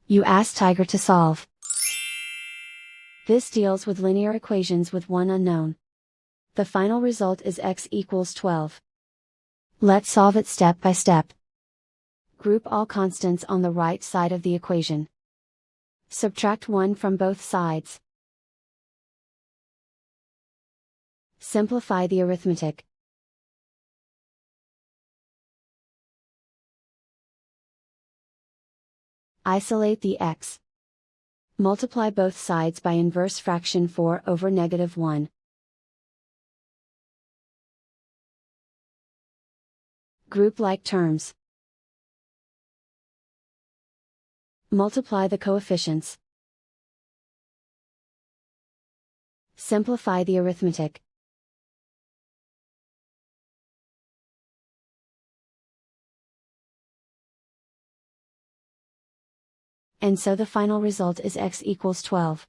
You ask Tiger to solve. This deals with linear equations with one unknown. The final result is x equals 12. Let's solve it step by step. Group all constants on the right side of the equation. Subtract 1 from both sides. Simplify the arithmetic. Isolate the x. Multiply both sides by inverse fraction 4 over -1. Group like terms. Multiply the coefficients. Simplify the arithmetic. And so the final result is x equals 12.